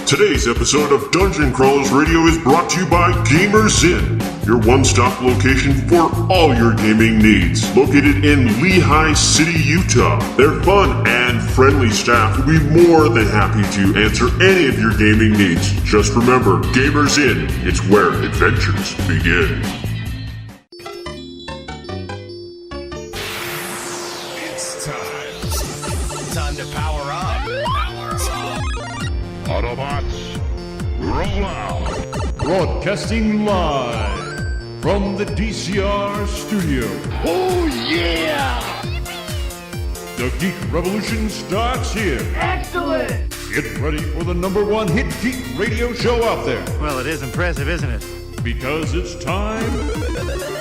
Today's episode of Dungeon Crawlers Radio is brought to you by Gamers Inn, your one-stop location for all your gaming needs. Located in Lehigh City, Utah, their fun and friendly staff will be more than happy to answer any of your gaming needs. Just remember, Gamers Inn, it's where adventures begin. It's time to power up. Autobots, roll out! Broadcasting live from the DCR studio. Oh yeah! The Geek Revolution starts here. Excellent! Get ready for the #1 hit geek radio show out there. Well, it is impressive, isn't it? Because it's time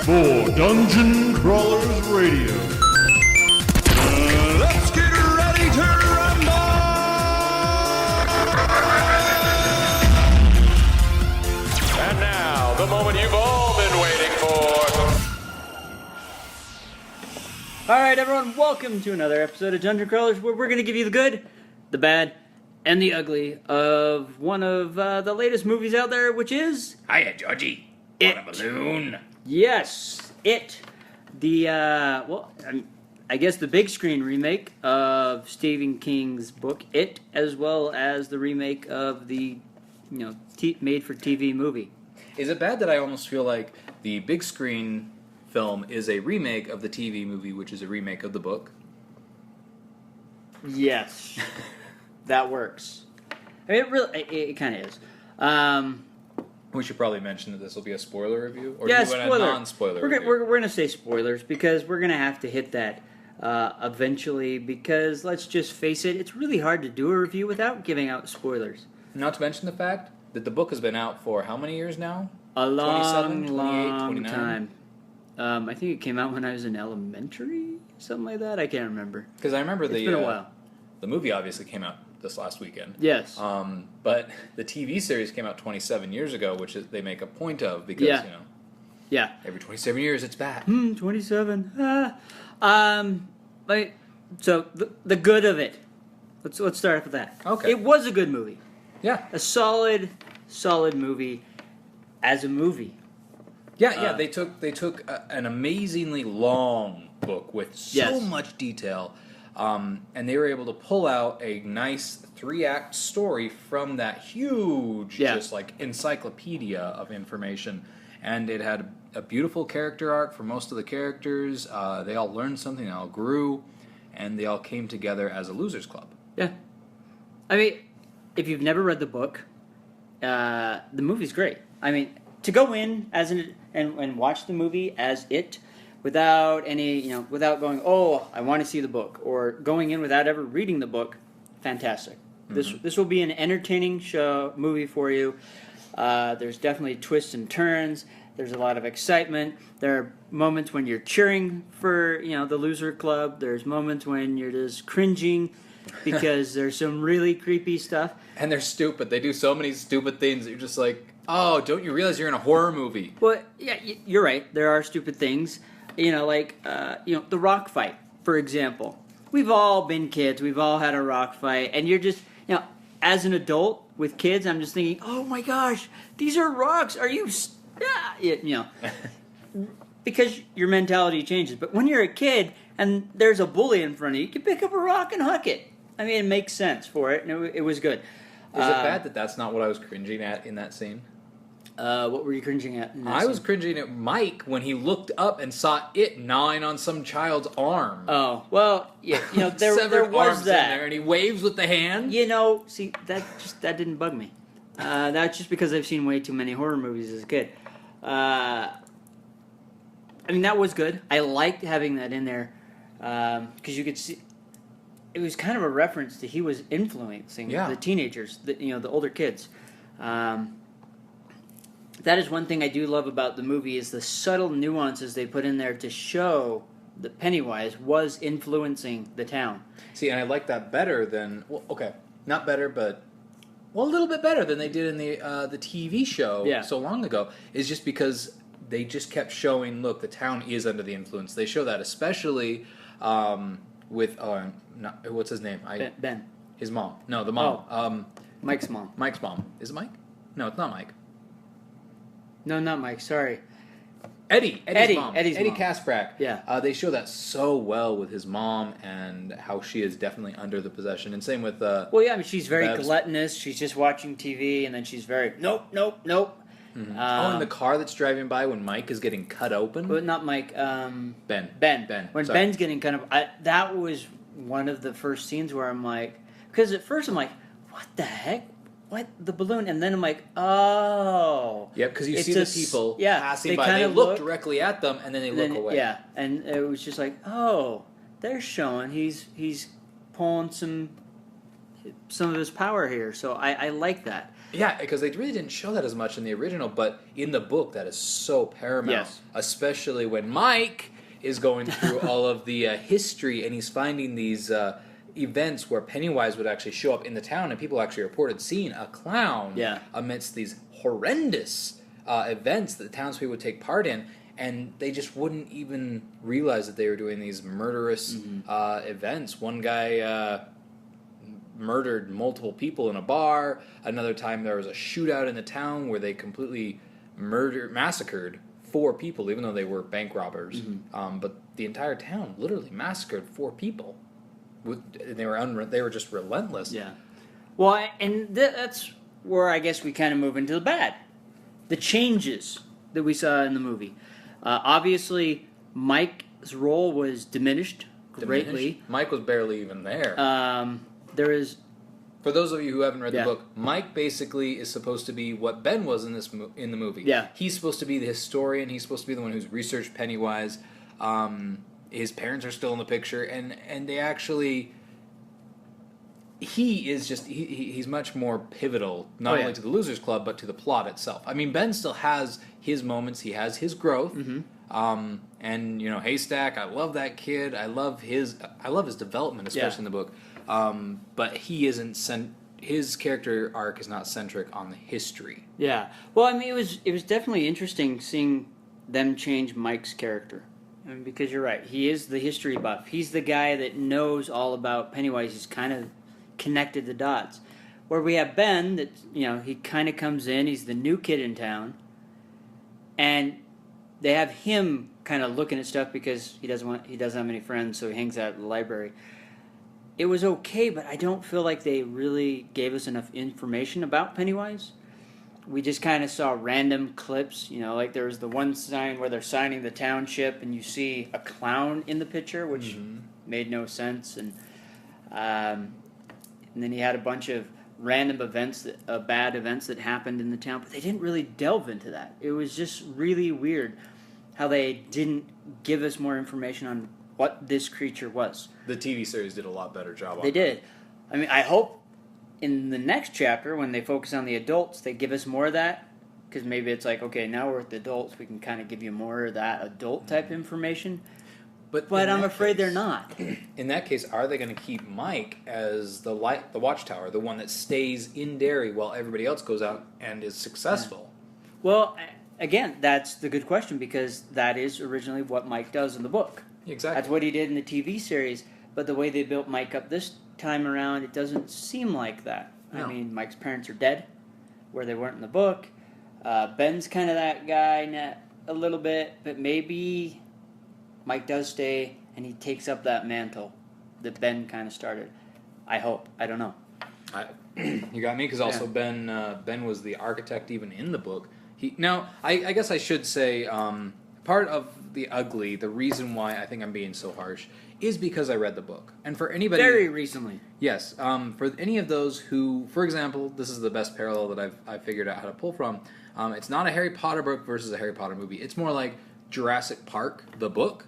for Dungeon Crawlers Radio. Let's get ready to rumble! And now, the moment you've all been waiting for. Alright everyone, welcome to another episode of Dungeon Crawlers, where we're going to give you the good, the bad, and the ugly of one of the latest movies out there, which is... Hiya, Georgie. It. Want a balloon? Yes, It. The, I guess the big screen remake of Stephen King's book, It, as well as the remake of the, made-for-TV movie. Is it bad that I almost feel like the big screen film is a remake of the TV movie, which is a remake of the book? Yes, that works. I mean, it kind of is. We should probably mention that this will be a spoiler review, or Yeah, do you want spoiler. a non-spoiler review? We're going to say spoilers because we're going to have to hit that eventually. Because let's just face it, it's really hard to do a review without giving out spoilers. Not to mention the fact that the book has been out for how many years now? A long, 27, 28, long 29? time. I think it came out when I was in elementary, something like that. I can't remember. Because I remember It's been a while. The movie obviously came out this last weekend. Yes. But the TV series came out 27 years ago, which they make a point of because, Yeah. every 27 years it's back. 27. So the good of it. Let's start off with that. Okay. It was a good movie. Yeah. A solid movie as a movie. Yeah. They took an amazingly long book with so Yes. much detail, and they were able to pull out a nice 3-act story from that huge, just like encyclopedia of information. And it had a beautiful character arc for most of the characters. They all learned something, they all grew, and they all came together as a losers club. Yeah. I mean, if you've never read the book, the movie's great. I mean, to go in and watch the movie as It, without any, without going, oh, I want to see the book, or going in without ever reading the book, fantastic. Mm-hmm. This will be an entertaining movie for you. There's definitely twists and turns. There's a lot of excitement. There are moments when you're cheering for, the loser club. There's moments when you're just cringing because there's some really creepy stuff. And they're stupid. They do so many stupid things that you're just like, oh, don't you realize you're in a horror movie? Well, yeah, you're right. There are stupid things. The rock fight, for example. We've all been kids. We've all had a rock fight. And you're just, as an adult with kids, I'm just thinking, oh my gosh, these are rocks. Are you... because your mentality changes. But when you're a kid and there's a bully in front of you, you can pick up a rock and huck it. I mean, it makes sense for it, and it was good. Is it bad that that's not what I was cringing at in that scene? What were you cringing at? I was cringing at Mike when he looked up and saw It gnawing on some child's arm. Oh, well, yeah, there was arms that. in there, and he waves with the hand. See, that didn't bug me. That's just because I've seen way too many horror movies as a kid. I mean, that was good. I liked having that in there because you could see it was kind of a reference to he was influencing the teenagers, the older kids. That is one thing I do love about the movie is the subtle nuances they put in there to show that Pennywise was influencing the town. See, and I like that better than not better, but a little bit better than they did in the TV show so long ago. Is just because they just kept showing, look, the town is under the influence. They show that especially with what's his name? Ben. His mom. No, the mom. Mike's mom. Mike's mom. Is it Mike? No, it's not Mike. No, not Mike. Sorry. Eddie's mom. Eddie's Eddie mom. Kasprak. Yeah. They show that so well with his mom and how she is definitely under the possession. And same with... Well, yeah, I mean, she's very Bev's. gluttonous. She's just watching TV, and then she's very, nope. Mm-hmm. And the car that's driving by when Mike is getting cut open. But not Mike. Ben. When Sorry. Ben's getting kind of... that was one of the first scenes where I'm like... Because at first I'm like, what the heck? What? The balloon? And then I'm like, oh. Yep, because you It's see a the people yeah, passing they by. kinda They look look- directly at them, and then they look away. Yeah, and it was just like, oh, they're showing he's pulling some of his power here. So I like that. Yeah, because they really didn't show that as much in the original, but in the book, that is so paramount. Yes. Especially when Mike is going through all of the history, and he's finding these events where Pennywise would actually show up in the town, and people actually reported seeing a clown amidst these horrendous events that the townspeople would take part in, and they just wouldn't even realize that they were doing these murderous events. One guy murdered multiple people in a bar. Another time there was a shootout in the town where they completely massacred 4 people, even though they were bank robbers. But the entire town literally massacred 4 people. They were just relentless. Yeah. Well, and that's where I guess we kind of move into the bad. The changes that we saw in the movie. Obviously, Mike's role was diminished greatly. Mike was barely even there. There is... For those of you who haven't read Yeah. the book, Mike basically is supposed to be what Ben was in in the movie. Yeah. He's supposed to be the historian. He's supposed to be the one who's researched Pennywise. His parents are still in the picture, and they actually... He is just... He's much more pivotal, not only to the Losers Club, but to the plot itself. I mean, Ben still has his moments. He has his growth. And, you know, Haystack, I love that kid. I love his development, especially in the book. But he isn't... His character arc is not centric on the history. Yeah. Well, I mean, it was definitely interesting seeing them change Mike's character. I mean, because you're right. He is the history buff. He's the guy that knows all about Pennywise. He's kind of connected the dots. Where we have Ben, that, you know, he kind of comes in. He's the new kid in town. And they have him kind of looking at stuff because he doesn't have any friends, so he hangs out at the library. It was okay, but I don't feel like they really gave us enough information about Pennywise. We just kind of saw random clips, you know, like there was the one sign where they're signing the township, and you see a clown in the picture, which made no sense, and then you had a bunch of random events, bad events that happened in the town, but they didn't really delve into that. It was just really weird how they didn't give us more information on what this creature was. The TV series did a lot better job on They that. did. I mean, I hope in the next chapter, when they focus on the adults, they give us more of that. Because maybe it's like, okay, now we're with the adults, we can kind of give you more of that adult type information. But I'm afraid they're not. In that case, are they going to keep Mike as the watchtower, the one that stays in Derry while everybody else goes out and is successful? Well, again, that's the good question, because that is originally what Mike does in the book. Exactly. That's what he did in the TV series, but the way they built Mike up this time around, it doesn't seem like that. No. I mean, Mike's parents are dead, where they weren't in the book. Ben's kind of that guy a little bit, but maybe Mike does stay and he takes up that mantle that Ben kind of started. I hope. I don't know. You got me, because also Ben was the architect even in the book. I guess I should say part of the reason why I think I'm being so harsh is because I read the book. And for anybody... Very recently. Yes. For any of those who, for example, this is the best parallel that I've figured out how to pull from. It's not a Harry Potter book versus a Harry Potter movie. It's more like Jurassic Park, the book,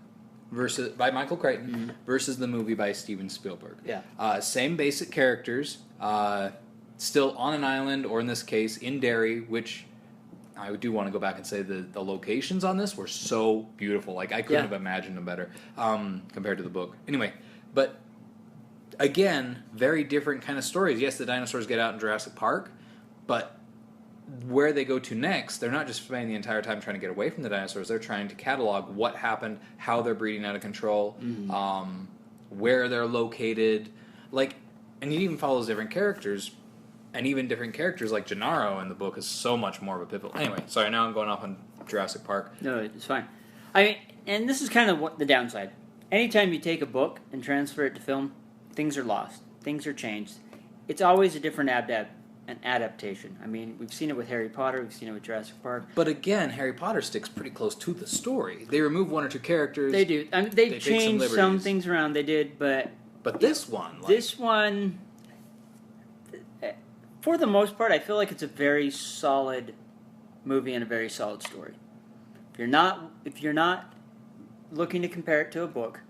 by Michael Crichton, versus the movie by Steven Spielberg. Yeah. Same basic characters, still on an island, or in this case, in Derry, which... I do want to go back and say the locations on this were so beautiful. Like, I couldn't have imagined them better compared to the book. Anyway, but again, very different kind of stories. Yes, the dinosaurs get out in Jurassic Park, but where they go to next, they're not just spending the entire time trying to get away from the dinosaurs. They're trying to catalog what happened, how they're breeding out of control, where they're located. Like, and it even follows different characters. And even different characters like Gennaro in the book is so much more of a pivotal. Anyway, sorry, now I'm going off on Jurassic Park. No, it's fine. I mean, and this is kind of what the downside. Anytime you take a book and transfer it to film, things are lost. Things are changed. It's always a different adaptation. I mean, we've seen it with Harry Potter. We've seen it with Jurassic Park. But again, Harry Potter sticks pretty close to the story. They remove one or two characters. They do. I mean, they changed some liberties. things around. They did, but this one, this one, for the most part, I feel like it's a very solid movie and a very solid story. If you're not looking to compare it to a book,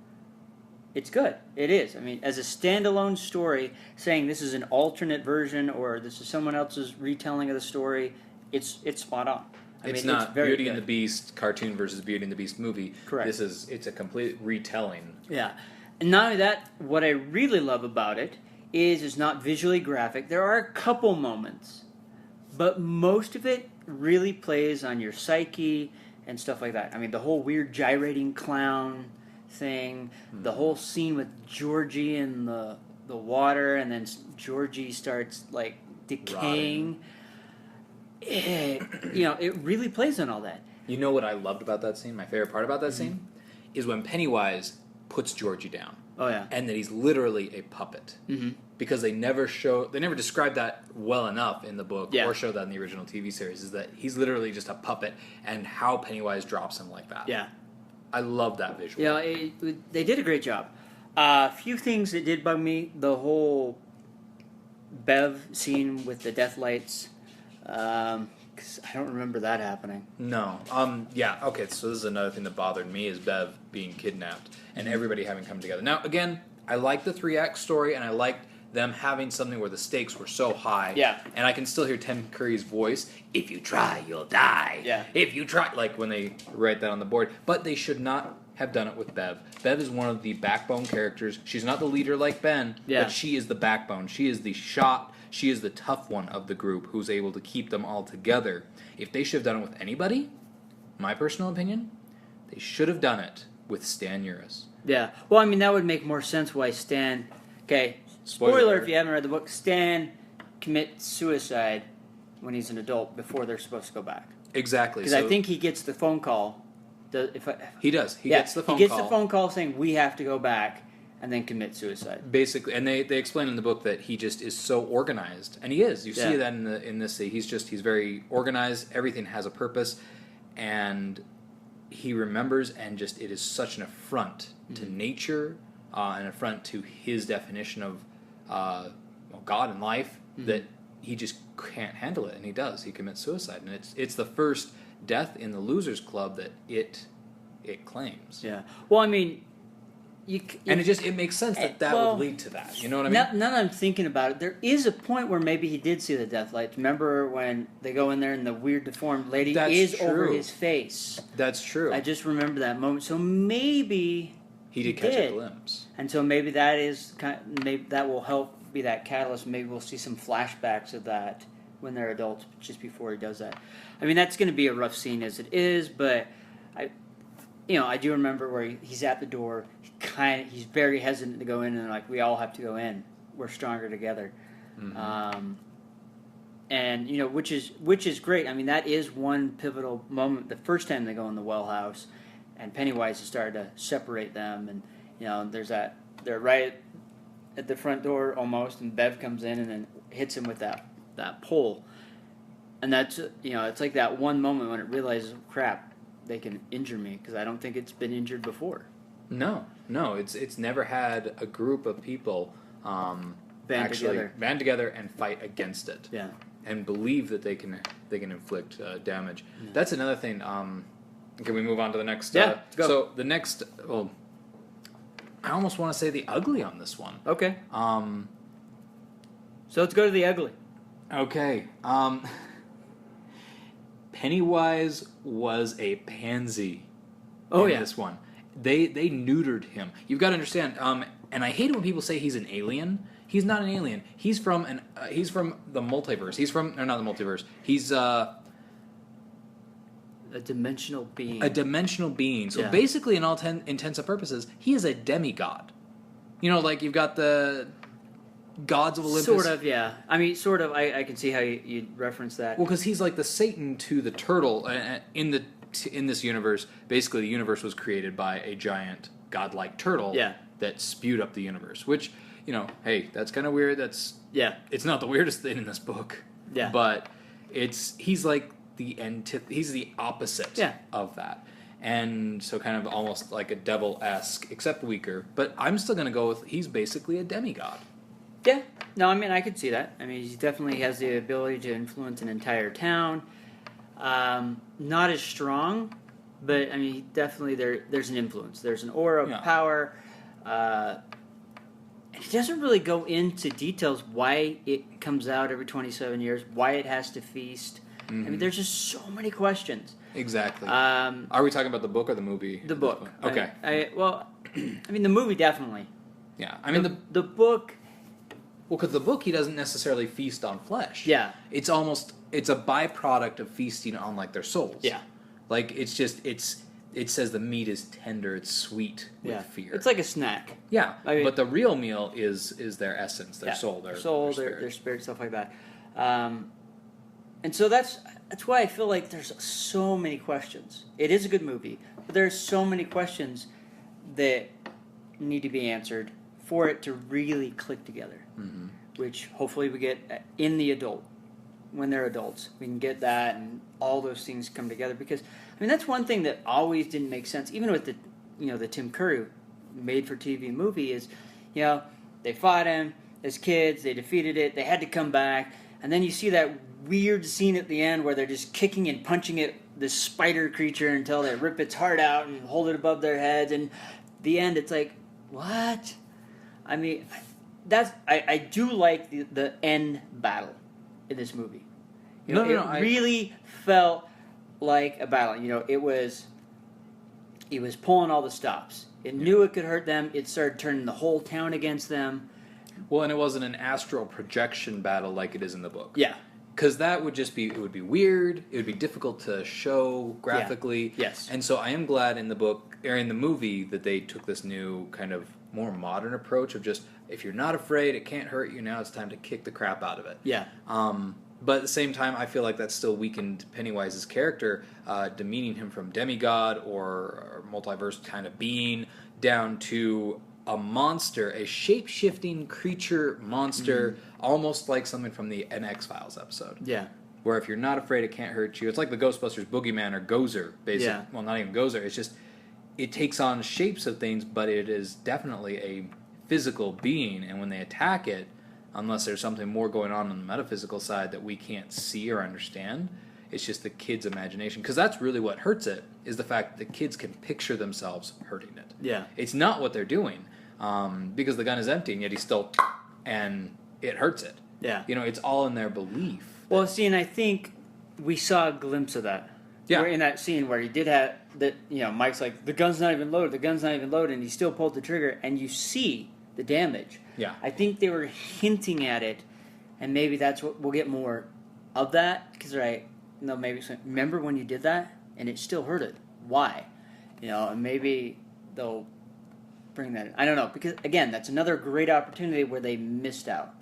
it's good. It is. I mean, as a standalone story, saying this is an alternate version or this is someone else's retelling of the story, it's spot on. It's not Beauty and the Beast cartoon versus Beauty and the Beast movie. Correct. It's a complete retelling. Yeah. And not only that, what I really love about it is it's not visually graphic. There are a couple moments, but most of it really plays on your psyche and stuff like that. I mean, the whole weird gyrating clown thing, the whole scene with Georgie in the water, and then Georgie starts like decaying. It really plays on all that. You know what I loved about that scene? My favorite part about that scene is when Pennywise puts Georgie down. Oh yeah, and that he's literally a puppet. Because they never describe that well enough in the book or show that in the original TV series. Is that he's literally just a puppet, and how Pennywise drops him like that. Yeah. I love that visual. Yeah, they did a great job. A few things that did bug me: the whole Bev scene with the death lights. Because I don't remember that happening. No. Yeah. Okay. So this is another thing that bothered me: is Bev being kidnapped and everybody having come together. Now, again, I like the 3-act story, and I liked them having something where the stakes were so high. Yeah. And I can still hear Tim Curry's voice. If you try, you'll die. Yeah. If you try, like when they write that on the board. But they should not have done it with Bev. Bev is one of the backbone characters. She's not the leader like Ben, but she is the backbone. She is the shot. She is the tough one of the group who's able to keep them all together. If they should have done it with anybody, my personal opinion, they should have done it with Stan Uris. Yeah. Well, I mean, that would make more sense why Stan... Okay, spoiler if you haven't read the book, Stan commits suicide when he's an adult before they're supposed to go back. Exactly. Because I think he gets the phone call. He does. He gets the phone call. He gets the phone call saying, we have to go back, and then commit suicide. Basically, and they explain in the book that he just is so organized, and he is. You see that in this. He's very organized. Everything has a purpose, and he remembers. And just it is such an affront to nature, an affront to his definition of God and life that he just can't handle it, and he does. He commits suicide, and it's the first death in the Losers Club that it claims. Yeah. Well, I mean. And it makes sense that would lead to that. You know what I mean? Now that I'm thinking about it, there is a point where maybe he did see the death lights. Remember when they go in there and the weird deformed lady over his face? That's true. I just remember that moment. So maybe he did catch a glimpse. And so maybe that is maybe that will help be that catalyst. Maybe we'll see some flashbacks of that when they're adults, just before he does that. I mean, that's going to be a rough scene as it is, but I do remember where he's at the door. He's very hesitant to go in, and like, we all have to go in. We're stronger together. And which is great. I mean, that is one pivotal moment. The first time they go in the well house, and Pennywise has started to separate them, and there's that they're right at the front door almost, and Bev comes in and then hits him with that pole, and that's it's like that one moment when it realizes, crap, they can injure me, because I don't think it's been injured before. No, it's never had a group of people band together and fight against it. Yeah, and believe that they can inflict damage. Yeah. That's another thing. Can we move on to the next? Yeah, go. So the next, I almost want to say the ugly on this one. Okay. So let's go to the ugly. Okay. Pennywise was a pansy. In this one. They neutered him. You've got to understand. And I hate it when people say he's an alien. He's not an alien. He's from the multiverse. Not the multiverse. He's a dimensional being. A dimensional being. So basically, in all intents and purposes, he is a demigod. Like you've got the gods of Olympus. Sort of, yeah. I mean, sort of. I can see how you'd reference that. Well, because he's like the Satan to the turtle in this universe. Basically, the universe was created by a giant godlike turtle that spewed up the universe. Which, hey, that's kind of weird. It's not the weirdest thing in this book. Yeah, but he's like he's the opposite of that. And so kind of almost like a devil-esque, except weaker. But I'm still going to go with he's basically a demigod. Yeah. No, I mean, I could see that. I mean, he definitely has the ability to influence an entire town. Not as strong, but, I mean, definitely there's an influence. There's an aura of power. And he doesn't really go into details why it comes out every 27 years, why it has to feast. Mm-hmm. I mean, there's just so many questions. Exactly. Are we talking about the book or the movie? The book. Okay. Well, I mean, the movie definitely. Yeah. I mean, the book... Well, because the book, he doesn't necessarily feast on flesh. Yeah. It's a byproduct of feasting on, like, their souls. Yeah. Like, it says the meat is tender, it's sweet with fear. It's like a snack. Yeah. I mean, but the real meal is their essence, their soul, their spirit, stuff like that. And so that's why I feel like there's so many questions. It is a good movie, but there's so many questions that need to be answered for it to really click together. Mm-hmm. Which hopefully we get when they're adults. We can get that and all those things come together, because I mean that's one thing that always didn't make sense, even with the Tim Curry made for TV movie is, they fought him as kids, they defeated it, they had to come back, and then you see that weird scene at the end where they're just kicking and punching at this spider creature until they rip its heart out and hold it above their heads, and the end it's like, what? I mean, I do like the end battle in this movie. It really felt like a battle. It was pulling all the stops. It knew it could hurt them. It started turning the whole town against them. Well, and it wasn't an astral projection battle like it is in the book. Yeah. Because that would would be weird. It would be difficult to show graphically. Yeah. Yes. And so I am glad in the book, or in the movie, that they took this new kind of more modern approach of just, if you're not afraid, it can't hurt you, now it's time to kick the crap out of it. Yeah. But at the same time, I feel like that still weakened Pennywise's character, demeaning him from demigod or multiverse kind of being down to a monster, a shape-shifting creature monster, almost like something from an X-Files episode. Yeah. Where if you're not afraid, it can't hurt you. It's like the Ghostbusters Boogeyman or Gozer, basically. Yeah. Well, not even Gozer. It's just, it takes on shapes of things, but it is definitely a physical being, and when they attack it, unless there's something more going on the metaphysical side that we can't see or understand, it's just the kid's imagination. Because that's really what hurts it, is the fact that the kids can picture themselves hurting it. Yeah. It's not what they're doing, because the gun is empty, and yet he's still, and it hurts it. Yeah. It's all in their belief. Well, see, and I think we saw a glimpse of that. Yeah. In that scene where he did have that, Mike's like, the gun's not even loaded, and he still pulled the trigger, and you see the damage. Yeah. I think they were hinting at it, and maybe that's what we'll get more of that, because maybe remember when you did that and it still hurted. Why? And maybe they'll bring that in. I don't know, because again, that's another great opportunity where they missed out.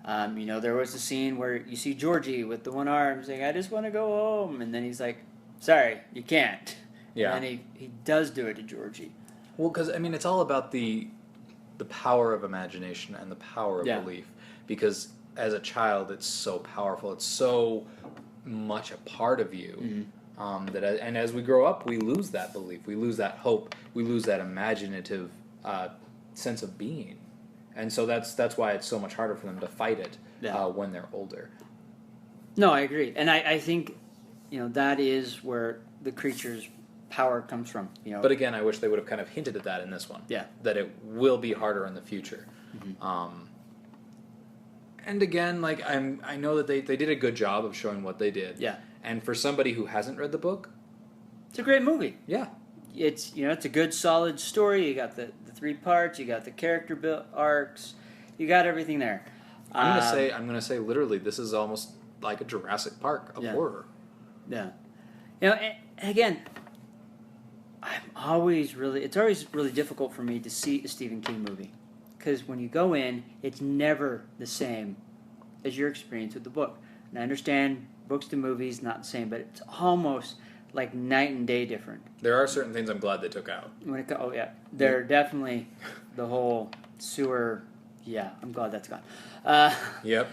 There was a scene where you see Georgie with the one arm saying, I just want to go home, and then he's like, sorry, you can't. Yeah. And he does do it to Georgie. Well, because, it's all about the power of imagination and the power of belief. Because as a child, it's so powerful. It's so much a part of you. Mm-hmm. And as we grow up, we lose that belief. We lose that hope. We lose that imaginative sense of being. And so that's why it's so much harder for them to fight it when they're older. No, I agree. And I think, that is where the creature's power comes from. But again, I wish they would have kind of hinted at that in this one. Yeah. That it will be harder in the future. Mm-hmm. And again, I know that they did a good job of showing what they did. Yeah. And for somebody who hasn't read the book, it's a great movie. Yeah. It's it's a good solid story. You got the 3 parts. You got the character arcs. You got everything there. I'm gonna say literally, this is almost like a Jurassic Park of horror. Yeah. And again, it's always really difficult for me to see a Stephen King movie because when you go in, it's never the same as your experience with the book. And I understand books to movies, not the same, but it's almost like night and day different. There are certain things I'm glad they took out. They're definitely the whole sewer. Yeah, I'm glad that's gone. Yep.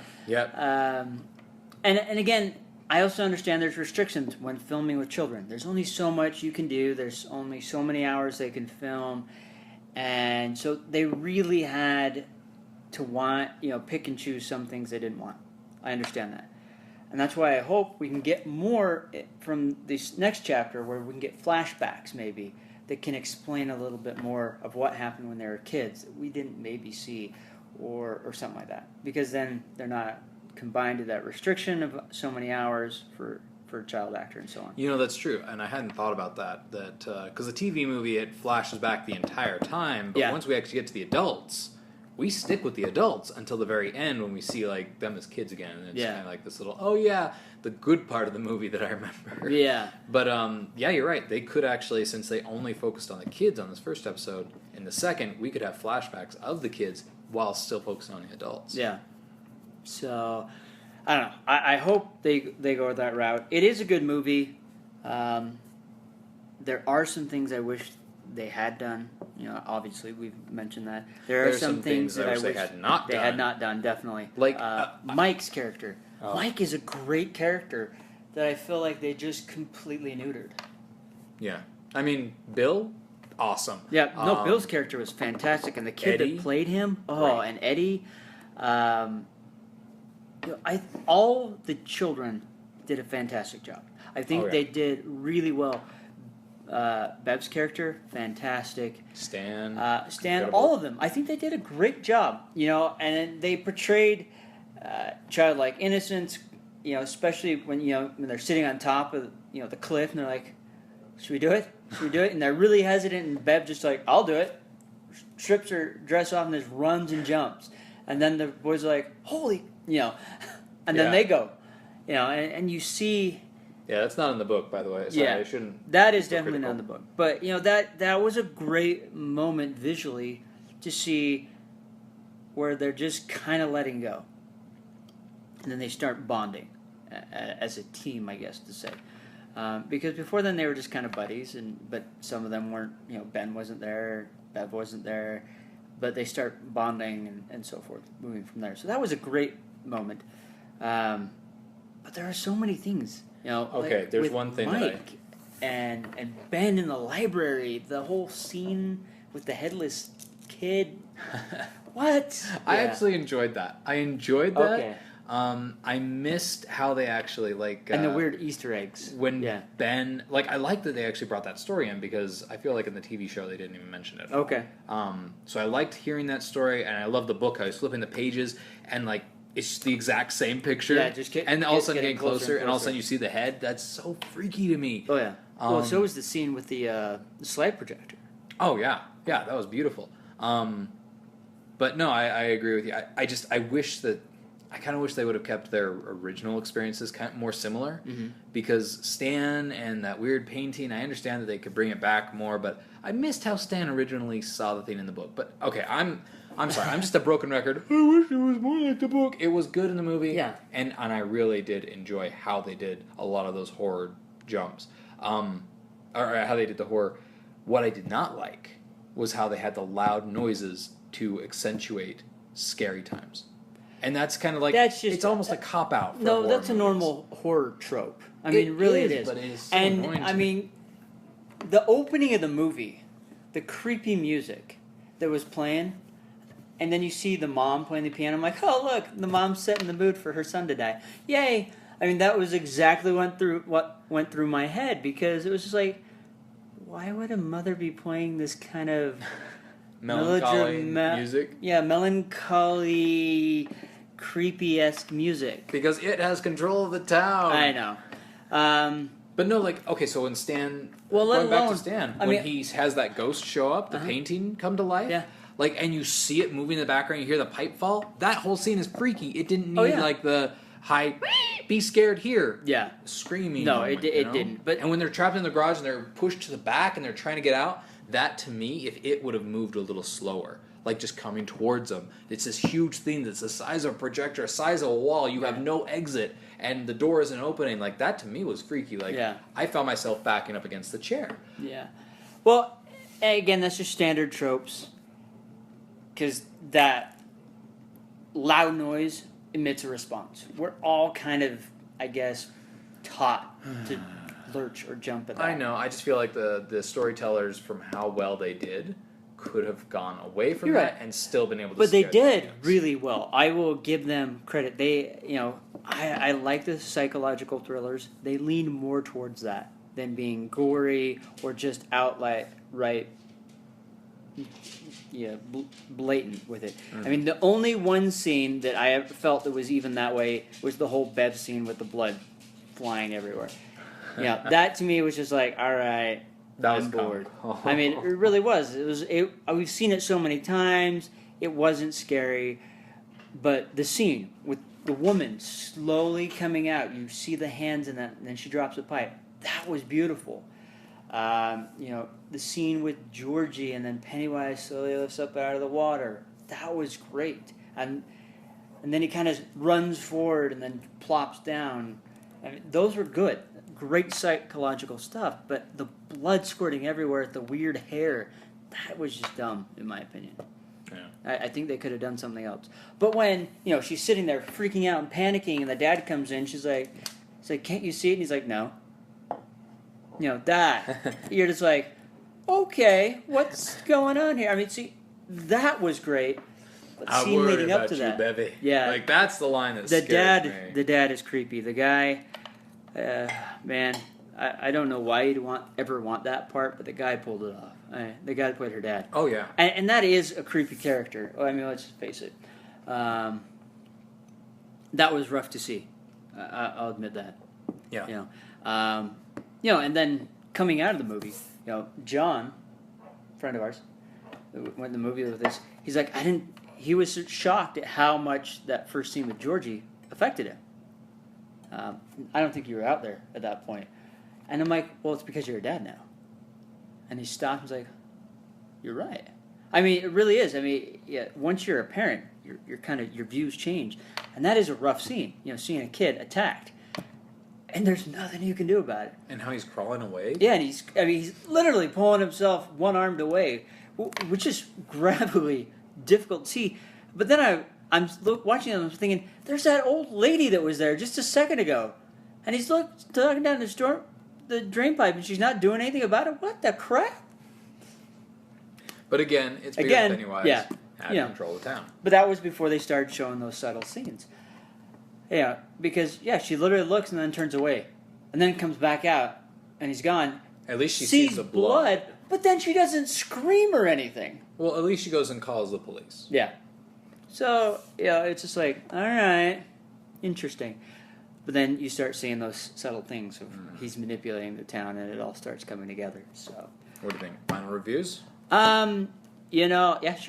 And again, I also understand there's restrictions when filming with children. There's only so much you can do. There's only so many hours they can film, and so they really had to pick and choose some things they didn't want. I understand that. And that's why I hope we can get more from this next chapter where we can get flashbacks maybe that can explain a little bit more of what happened when they were kids that we didn't maybe see or something like that. Because then they're not combined to that restriction of so many hours for a child actor and so on. You know, that's true. And I hadn't thought about that. Because the TV movie, it flashes back the entire time. But once we actually get to the adults, we stick with the adults until the very end when we see like them as kids again, and it's kind of like this little the good part of the movie that I remember. Yeah. But you're right. They could actually, since they only focused on the kids on this first episode, in the second we could have flashbacks of the kids while still focusing on the adults. Yeah. So I don't know. I hope they go that route. It is a good movie. There are some things I wish they had done. You know, obviously we've mentioned that. There are some things that I wish they had not done. Definitely. Like Mike's character. Mike is a great character that I feel like they just completely neutered. Yeah. I mean, Bill, awesome. Yeah. No, Bill's character was fantastic, and the kid that played him. And Eddie. All the children did a fantastic job. I think they did really well. Bev's character, fantastic. Stan, all of them. I think they did a great job. You know, and they portrayed childlike innocence. You know, especially when they're sitting on top of the cliff and they're like, "Should we do it? Should we do it?" And they're really hesitant. And Bev just like, "I'll do it." Strips her dress off and just runs and jumps. And then the boys are like, "Holy!" And then they go. And you see. Yeah, that's not in the book, by the way. Sorry, I shouldn't. That is definitely not in the book. But that was a great moment visually to see where they're just kind of letting go, and then they start bonding as a team, I guess to say. Because before then they were just kind of buddies, but some of them weren't. Ben wasn't there, Bev wasn't there, but they start bonding and so forth, moving from there. So that was a great moment. But there are so many things. There's one thing Mike and Ben in the library, the whole scene with the headless kid. What? I actually enjoyed that. I enjoyed that. Okay. I missed how they actually and the weird Easter eggs. When Ben, I like that they actually brought that story in because I feel like in the TV show they didn't even mention it. Okay. So I liked hearing that story, and I love the book. I was flipping the pages and it's the exact same picture. Yeah, and all of a sudden getting closer, and all of a sudden you see the head. That's so freaky to me. Oh, yeah. So was the scene with the slide projector. Oh, yeah. Yeah, that was beautiful. But no, I agree with you. I wish that... I kind of wish they would have kept their original experiences kind of more similar. Mm-hmm. Because Stan and that weird painting, I understand that they could bring it back more, but I missed how Stan originally saw the thing in the book. But, okay, I'm sorry. I'm just a broken record. I wish it was more like the book. It was good in the movie. Yeah. And I really did enjoy how they did a lot of those horror jumps. Or how they did the horror. What I did not like was how they had the loud noises to accentuate scary times. And that's kind of it's almost a cop-out. No, that's a normal horror trope. I mean, really it is. But it is so annoying. I mean, the opening of the movie, the creepy music that was playing... And then you see the mom playing the piano. I'm like, oh, look, the mom's setting the mood for her son to die. Yay. I mean, that was exactly what went through my head because it was just like, why would a mother be playing this kind of melancholy music? Yeah, melancholy, creepy-esque music. Because it has control of the town. I know. But no, so when Stan... going back to Stan, when he has that ghost show up, the painting come to life... Yeah. And you see it moving in the background, you hear the pipe fall. That whole scene is freaky. It didn't need the high, be scared here. Yeah, screaming. No, moment, it didn't. But and when they're trapped in the garage and they're pushed to the back and they're trying to get out, that to me, if it would have moved a little slower, like just coming towards them. It's this huge thing that's the size of a projector, the size of a wall. You have no exit, and the door isn't opening. Like, that to me was freaky. Like, I found myself backing up against the chair. Yeah. Well, again, that's just standard tropes. Because that loud noise emits a response. We're all kind of, I guess, taught to lurch or jump at that. I know. I just feel like the storytellers, from how well they did, could have gone away from that and still been able to. But they scare did the audience. really well. I will give them credit. They, I like the psychological thrillers. They lean more towards that than being gory or just outright, blatant with it. I mean, the only one scene that I felt that was even that way was the whole Bev scene with the blood flying everywhere. Yeah, that to me was just like, all right, I'm bored. I mean, it really was. We've seen it so many times. It wasn't scary, but the scene with the woman slowly coming out, you see the hands in that, and then she drops a pipe. That was beautiful. The scene with Georgie and then Pennywise slowly lifts up out of the water. That was great. And then he kind of runs forward and then plops down. I mean, those were good. Great psychological stuff. But the blood squirting everywhere, the weird hair, that was just dumb, in my opinion. Yeah. I think they could have done something else. But when, she's sitting there freaking out and panicking and the dad comes in, she's like, can't you see it? And he's like, no. That. You're just like, okay, what's going on here? I mean, see, that was great. But I scene worry leading up about to you, that. baby. Yeah. Like, that's the line that scares me. The dad is creepy. The guy, man, I don't know why you'd ever want that part, but the guy pulled it off. The guy that played her dad. Oh, yeah. And that is a creepy character. I mean, let's face it. That was rough to see. I'll admit that. Yeah. And then coming out of the movie, John, friend of ours, went in the movie with this. He's like, he was shocked at how much that first scene with Georgie affected him. I don't think you were out there at that point. And I'm like, well, it's because you're a dad now. And he stopped and was like, you're right. I mean, it really is. I mean, once you're a parent, your views change. And that is a rough scene, seeing a kid attacked. And there's nothing you can do about it. And how he's crawling away? Yeah, and he's literally pulling himself one-armed away, which is graphically difficult to see. But then I'm watching him, I'm thinking, there's that old lady that was there just a second ago. And he's talking down the drain pipe, and she's not doing anything about it? What the crap? But again, it's because Pennywise had control of town. But that was before they started showing those subtle scenes. Yeah, because, she literally looks and then turns away. And then comes back out, and he's gone. At least she sees the blood. But then she doesn't scream or anything. Well, at least she goes and calls the police. Yeah. So, it's just like, all right, interesting. But then you start seeing those subtle things of he's manipulating the town, and it all starts coming together. So, what do you think? Final reviews? Sure,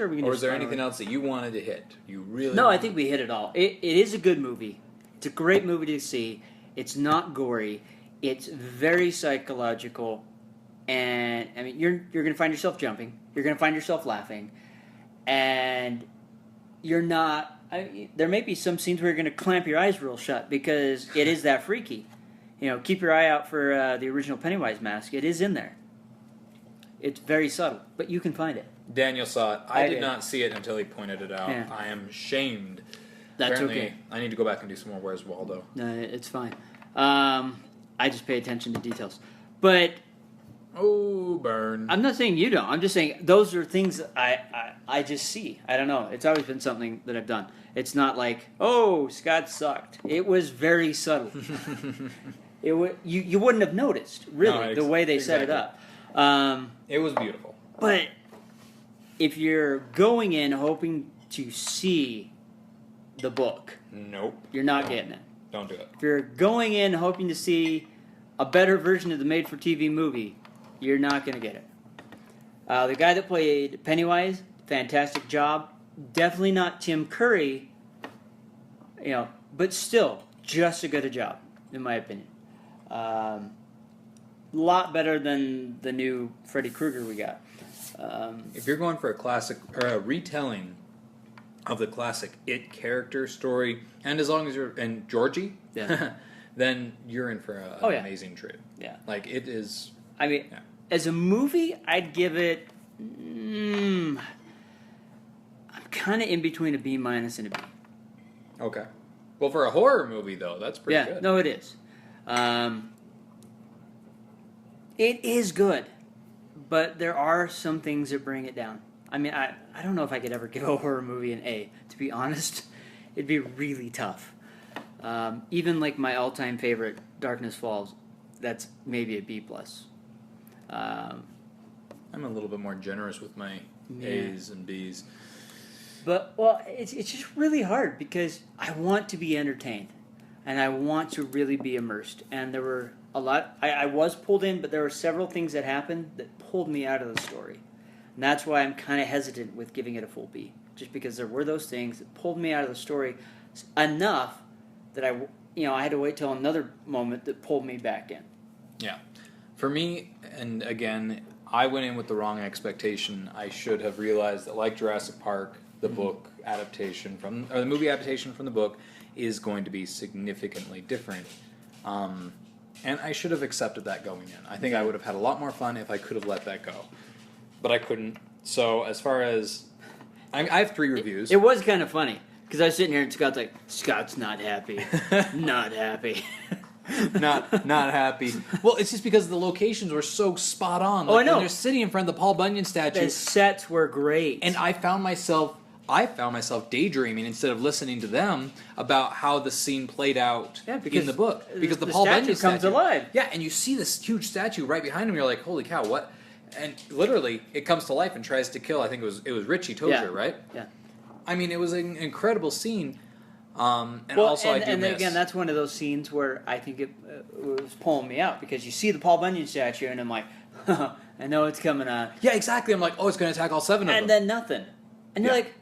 we can. Or is there anything else that you wanted to hit? No, I think we hit it all. It is a good movie. It's a great movie to see. It's not gory. It's very psychological, and I mean, you're going to find yourself jumping. You're going to find yourself laughing, and you're not. There may be some scenes where you're going to clamp your eyes real shut because it is that freaky. Keep your eye out for the original Pennywise mask. It is in there. It's very subtle, but you can find it. Daniel saw it. I did not see it until he pointed it out. Yeah. I am shamed. That's Apparently, okay. I need to go back and do some more Where's Waldo. No, it's fine. I just pay attention to details. But oh, burn. I'm not saying you don't. I'm just saying those are things that I just see. I don't know. It's always been something that I've done. It's not like, oh, Scott sucked. It was very subtle. You wouldn't have noticed, really, the way they set it up. It was beautiful. But if you're going in hoping to see the book, nope, you're not getting it. Don't do it. If you're going in hoping to see a better version of the made-for-TV movie, you're not going to get it. The guy that played Pennywise, fantastic job. Definitely not Tim Curry, but still just as good a job, in my opinion. Lot better than the new Freddy Krueger we got. If you're going for a classic or a retelling of the classic It character story, and as long as you're and Georgie, Yeah. then you're in for an amazing treat. Yeah. Like it is. I mean, Yeah. as a movie, I'd give it. I'm kind of in between a B- and a B. Okay. Well, for a horror movie though, that's pretty Yeah, good. no, it is. It is good, but there are some things that bring it down. I mean, I don't know if I could ever give a horror movie an A. To be honest, it'd be really tough. Even like my all-time favorite, Darkness Falls, that's maybe a B+. I'm a little bit more generous with my A's and B's. But, well, it's just really hard because I want to be entertained. And I want to really be immersed. And there were a lot... I was pulled in, but there were several things that happened that pulled me out of the story. And that's why I'm kind of hesitant with giving it a full B. Just because there were those things that pulled me out of the story enough that I had to wait till another moment that pulled me back in. Yeah. For me, and again, I went in with the wrong expectation. I should have realized that, like Jurassic Park, the book adaptation or the movie adaptation from the book is going to be significantly different. And I should have accepted that going in. I think I would have had a lot more fun if I could have let that go. But I couldn't. So as far as... I have 3 reviews. It was kind of funny. Because I was sitting here and Scott's like, Scott's not happy. Not happy. not happy. Well, it's just because the locations were so spot on. I know. When they're sitting in front of the Paul Bunyan statue. The sets were great. And I found myself daydreaming instead of listening to them about how the scene played out in the book. Because the Paul Bunyan statue comes alive. Yeah, and you see this huge statue right behind him. You're like, holy cow, what? And literally, it comes to life and tries to kill. I think it was Richie Tozier, right? Yeah. I mean, it was an incredible scene. I do and miss. again, that's one of those scenes where I think it was pulling me out because you see the Paul Bunyan statue and I'm like, I know it's coming on. Yeah, exactly. I'm like, oh, it's going to attack all 7 of them. And then nothing. And you're like...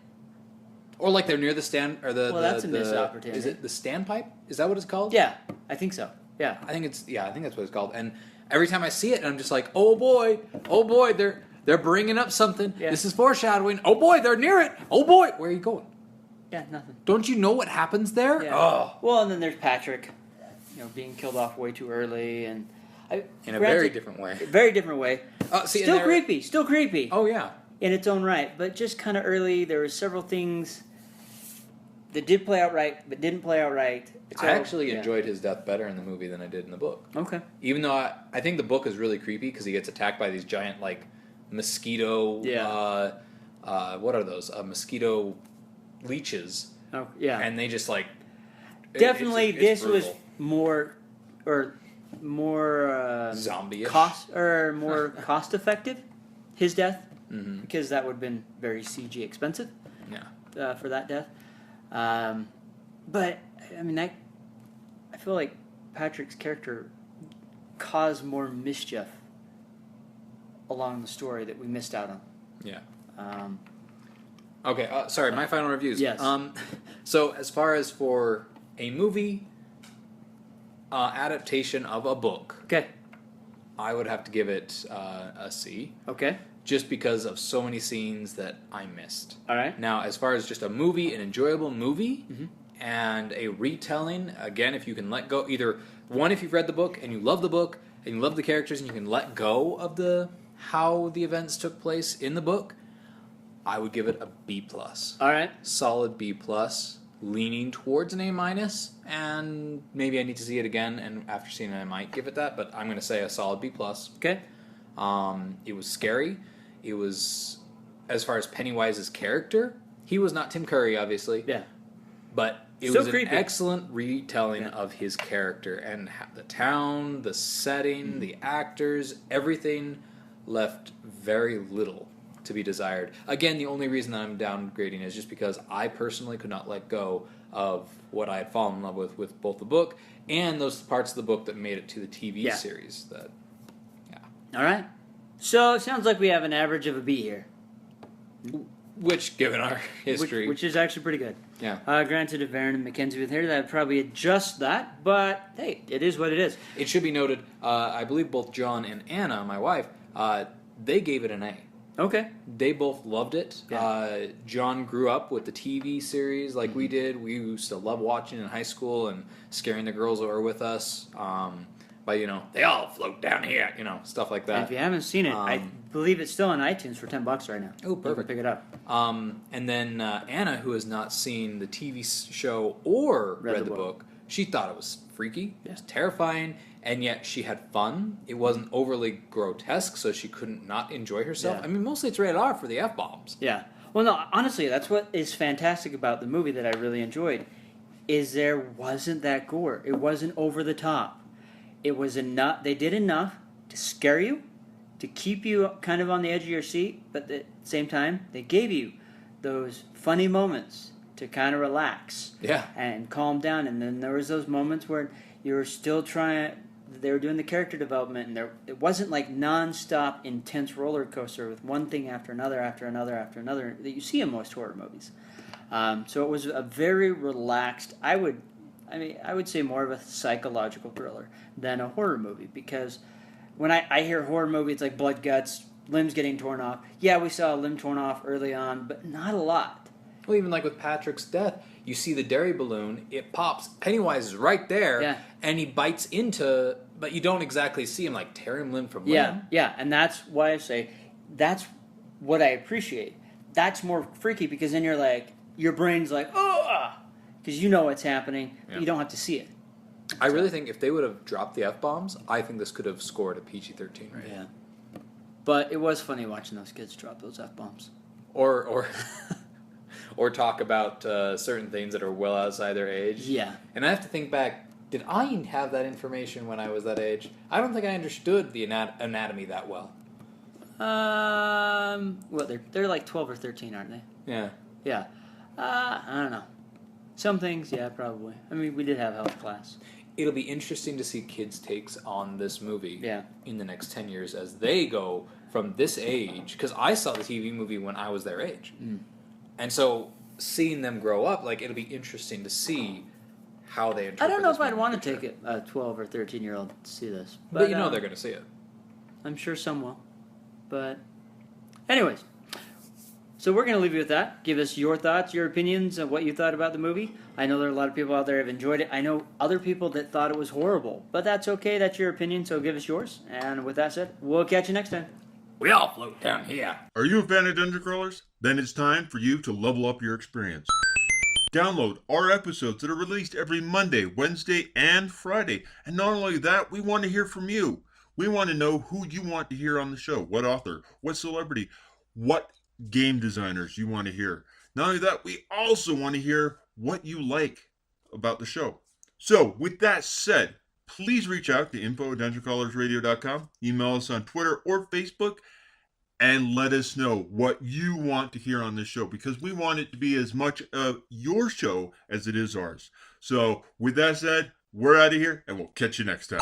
Or like they're near the stand... or the. Well, that's a missed opportunity. Is it the standpipe? Is that what it's called? Yeah, I think so. Yeah. I think that's what it's called. And every time I see it, I'm just like, oh boy, they're bringing up something. Yeah. This is foreshadowing. Oh boy, they're near it. Oh boy, where are you going? Yeah, nothing. Don't you know what happens there? Yeah. Oh. Well, and then there's Patrick, being killed off way too early, and In a very different way. Very different way. Still creepy. Oh yeah. In its own right, but just kind of early. There were several things that did play out right, but didn't play out right. So, I actually enjoyed his death better in the movie than I did in the book. Okay. Even though I think the book is really creepy because he gets attacked by these giant mosquito. Yeah. What are those? Mosquito leeches. Oh yeah. And they just definitely it's this brutal. was more zombie-ish. more cost effective. His death, because that would have been very CG expensive. Yeah. For that death. But I mean, I feel like Patrick's character caused more mischief along the story that we missed out on. Yeah. Okay, sorry, my final reviews. Yes. So as far as for a movie adaptation of a book, okay, I would have to give it a C. Okay. Just because of so many scenes that I missed. All right. Now, as far as just a movie, an enjoyable movie, and a retelling, again, if you can let go, either one, if you've read the book and you love the book and you love the characters and you can let go of how the events took place in the book, I would give it a B+. All right. Solid B+, leaning towards an A-, and maybe I need to see it again, and after seeing it I might give it that, but I'm going to say a solid B+. Okay. It was scary. It was, as far as Pennywise's character, he was not Tim Curry, obviously. Yeah. But it Still was creepy. an excellent retelling of his character. And the town, the setting, the actors, everything left very little to be desired. Again, the only reason that I'm downgrading is just because I personally could not let go of what I had fallen in love with both the book and those parts of the book that made it to the TV series. All right. So it sounds like we have an average of a B here. Which, given our history... Which is actually pretty good. Yeah. Granted, if Aaron and Mackenzie were here, I'd probably adjust that, but hey, it is what it is. It should be noted, I believe both John and Anna, my wife, they gave it an A. Okay. They both loved it. Yeah. John grew up with the TV series like we did. We used to love watching in high school and scaring the girls that were with us. But, they all float down here, stuff like that. And if you haven't seen it, I believe it's still on iTunes for $10 right now. Oh, perfect. You can pick it up. And then Anna, who has not seen the TV show or read the book, she thought it was freaky. It was terrifying. And yet she had fun. It wasn't overly grotesque, so she couldn't not enjoy herself. Yeah. I mean, mostly it's rated R for the F-bombs. Yeah. Well, no, honestly, that's what is fantastic about the movie that I really enjoyed, is there wasn't that gore. It wasn't over the top. It was enough. They did enough to scare you, to keep you kind of on the edge of your seat, but at the same time, they gave you those funny moments to kind of relax and calm down. And then there was those moments where you were still they were doing the character development, and it wasn't like non-stop intense roller coaster with one thing after another that you see in most horror movies. So it was a very relaxed, I would say more of a psychological thriller than a horror movie, because when I hear horror movie, it's like blood, guts, limbs getting torn off. Yeah, we saw a limb torn off early on, but not a lot. Well, even like with Patrick's death, you see the dairy balloon, it pops, Pennywise is right there, and he bites into, but you don't exactly see him like tear him limb from limb. Yeah, and that's why I say that's what I appreciate. That's more freaky, because then you're like, your brain's like, oh, because you know what's happening. Yeah. You don't have to see it. I really think if they would have dropped the F-bombs, I think this could have scored a PG-13 rating. Yeah. But it was funny watching those kids drop those F-bombs. Or talk about certain things that are well outside their age. Yeah. And I have to think back, did I have that information when I was that age? I don't think I understood the anatomy that well. Well, they're like 12 or 13, aren't they? Yeah. Yeah. I don't know. Some things, yeah, probably. I mean, we did have health class. It'll be interesting to see kids' takes on this movie in the next 10 years as they go from this age. Because I saw the TV movie when I was their age. Mm. And so seeing them grow up, like, it'll be interesting to see how they interpret. I don't know if this I'd want to take a 12 or 13-year-old to see this. But you know they're going to see it. I'm sure some will. But anyways, so we're going to leave you with that. Give us your thoughts, your opinions of what you thought about the movie. I know there are a lot of people out there who have enjoyed it. I know other people that thought it was horrible. But that's okay. That's your opinion, so give us yours. And with that said, we'll catch you next time. We all float down here. Are you a fan of Dungeon Crawlers? Then it's time for you to level up your experience. Download our episodes that are released every Monday, Wednesday, and Friday. And not only that, we want to hear from you. We want to know who you want to hear on the show. What author, what celebrity, what game designers you want to hear. Not only that, we also want to hear what you like about the show. So, with that said, please reach out to info@dungeoncrawlersradio.com. Email us on Twitter or Facebook and let us know what you want to hear on this show, because we want it to be as much of your show as it is ours. So, with that said, we're out of here and we'll catch you next time.